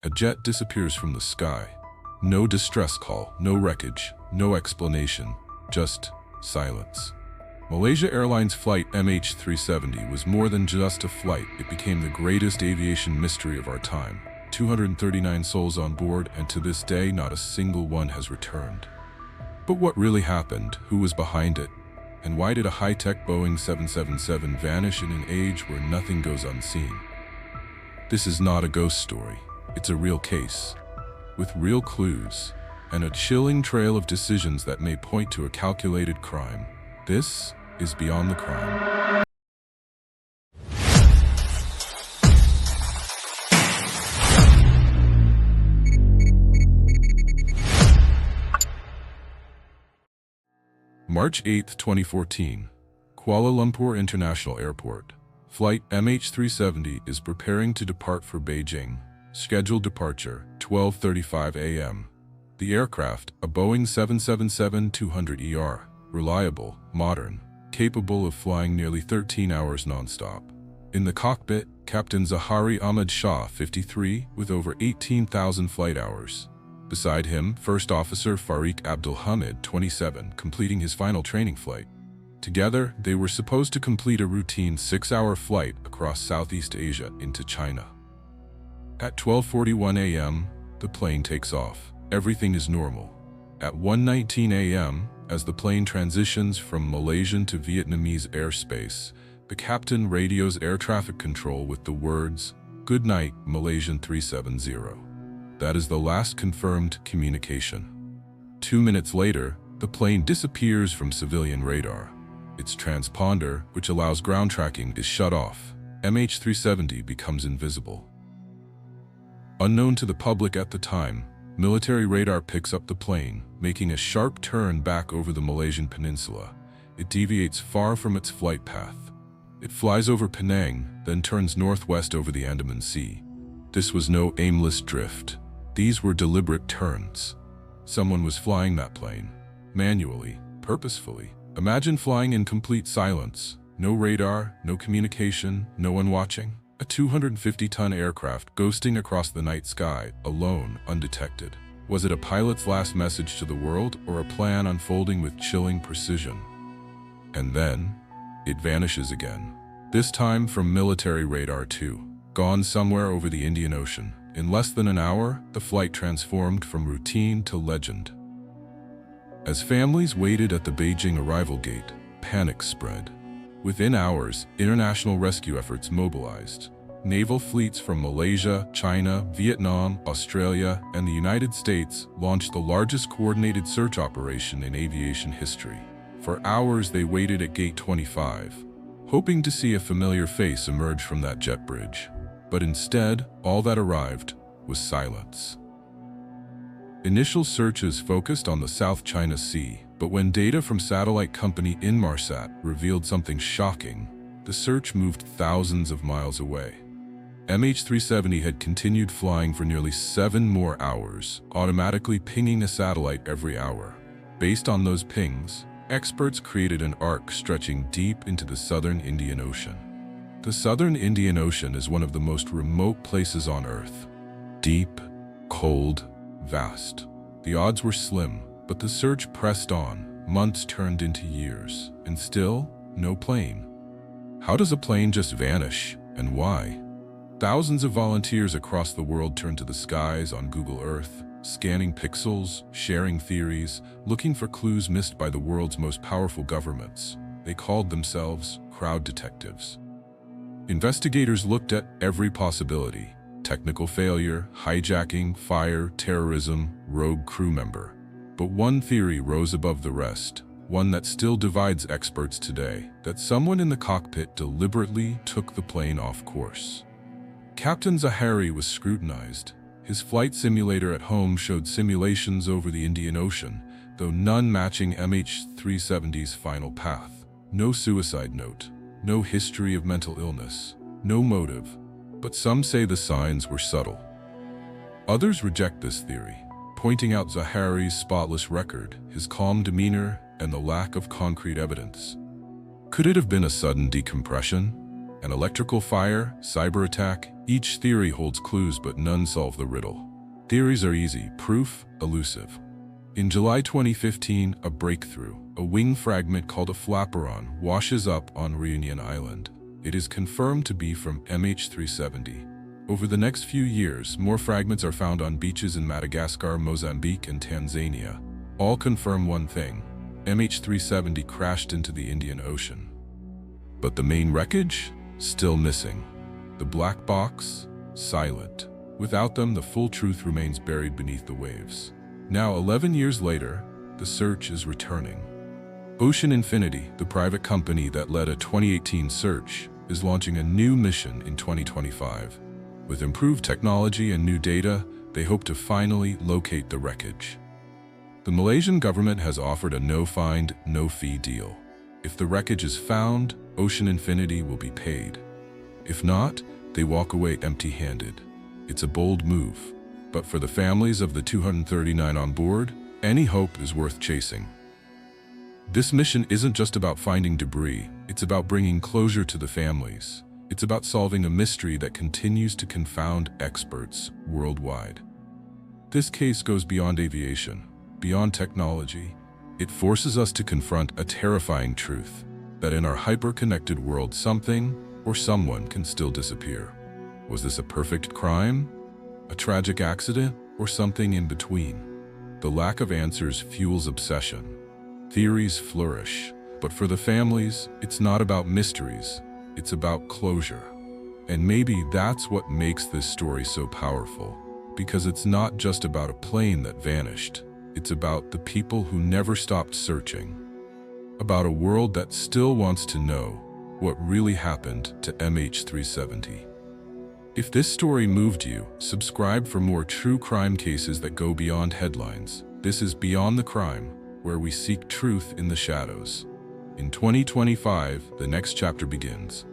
A jet disappears from the sky. No distress call, no wreckage, no explanation, just silence. Malaysia Airlines flight MH370 was more than just a flight. It became the greatest aviation mystery of our time. 239 souls on board, and to this day, not a single one has returned. But what really happened? Who was behind it? And why did a high-tech Boeing 777 vanish in an age where nothing goes unseen? This is not a ghost story. It's a real case, with real clues, and a chilling trail of decisions that may point to a calculated crime. This is Beyond the Crime. March 8, 2014, Kuala Lumpur International Airport. Flight MH370 is preparing to depart for Beijing. Scheduled departure, 12:35 a.m. The aircraft, a Boeing 777-200ER, reliable, modern, capable of flying nearly 13 hours non-stop. In the cockpit, Captain Zahari Ahmad Shah, 53, with over 18,000 flight hours. Beside him, First Officer Fariq Abdul Hamid, 27, completing his final training flight. Together, they were supposed to complete a routine 6-hour flight across Southeast Asia into China. At 12:41 a.m., the plane takes off. Everything is normal. At 1:19 a.m., as the plane transitions from Malaysian to Vietnamese airspace, the captain radios air traffic control with the words, "Good night, Malaysian 370. That is the last confirmed communication. 2 minutes later, the plane disappears from civilian radar. Its transponder, which allows ground tracking, is shut off. MH370 becomes invisible. Unknown to the public at the time, military radar picks up the plane, making a sharp turn back over the Malaysian peninsula. It deviates far from its flight path. It flies over Penang, then turns northwest over the Andaman Sea. This was no aimless drift. These were deliberate turns. Someone was flying that plane. Manually, purposefully. Imagine flying in complete silence. No radar, no communication, no one watching. A 250-ton aircraft ghosting across the night sky, alone, undetected. Was it a pilot's last message to the world, or a plan unfolding with chilling precision? And then, it vanishes again. This time from military radar too. Gone somewhere over the Indian Ocean. In less than an hour, the flight transformed from routine to legend. As families waited at the Beijing arrival gate, panic spread. Within hours, international rescue efforts mobilized. Naval fleets from Malaysia, China, Vietnam, Australia, and the United States launched the largest coordinated search operation in aviation history. For hours, they waited at Gate 25, hoping to see a familiar face emerge from that jet bridge. But instead, all that arrived was silence. Initial searches focused on the South China Sea, but when data from satellite company Inmarsat revealed something shocking, the search moved thousands of miles away. MH370 had continued flying for nearly 7 more hours, automatically pinging a satellite every hour. Based on those pings, experts created an arc stretching deep into the southern Indian Ocean. The southern Indian Ocean is one of the most remote places on Earth. Deep, cold, vast. The odds were slim, but the search pressed on. Months turned into years, and still, no plane. How does a plane just vanish, and why? Thousands of volunteers across the world turned to the skies on Google Earth, scanning pixels, sharing theories, looking for clues missed by the world's most powerful governments. They called themselves crowd detectives. Investigators looked at every possibility: technical failure, hijacking, fire, terrorism, rogue crew member. But one theory rose above the rest, one that still divides experts today, that someone in the cockpit deliberately took the plane off course. Captain Zahari was scrutinized. His flight simulator at home showed simulations over the Indian Ocean, though none matching MH370's final path. No suicide note, no history of mental illness, no motive, but some say the signs were subtle. Others reject this theory, pointing out Zahari's spotless record, his calm demeanor, and the lack of concrete evidence. Could it have been a sudden decompression? An electrical fire, cyber attack, Each theory holds clues, but none solve the riddle. Theories are easy, proof elusive. In July 2015, a breakthrough, a wing fragment called a flaperon, washes up on Reunion Island. It is confirmed to be from MH370. Over the next few years, more fragments are found on beaches in Madagascar, Mozambique, and Tanzania. All confirm one thing: MH370 crashed into the Indian Ocean. But the main wreckage? Still missing. The black box? Silent. Without them, the full truth remains buried beneath the waves. Now, 11 years later, the search is returning. Ocean Infinity, the private company that led a 2018 search, is launching a new mission in 2025. With improved technology and new data, they hope to finally locate the wreckage. The Malaysian government has offered a no-find, no-fee deal. If the wreckage is found, Ocean Infinity will be paid. If not, they walk away empty-handed. It's a bold move, but for the families of the 239 on board, any hope is worth chasing. This mission isn't just about finding debris, it's about bringing closure to the families. It's about solving a mystery that continues to confound experts worldwide. This case goes beyond aviation, beyond technology. It forces us to confront a terrifying truth, that in our hyper-connected world, something or someone can still disappear. Was this a perfect crime, a tragic accident, or something in between? The lack of answers fuels obsession. Theories flourish, but for the families, it's not about mysteries, it's about closure. And maybe that's what makes this story so powerful, because it's not just about a plane that vanished, it's about the people who never stopped searching, about a world that still wants to know what really happened to MH370. If this story moved you, subscribe for more true crime cases that go beyond headlines. This is Beyond the Crime, where we seek truth in the shadows. In 2025, the next chapter begins.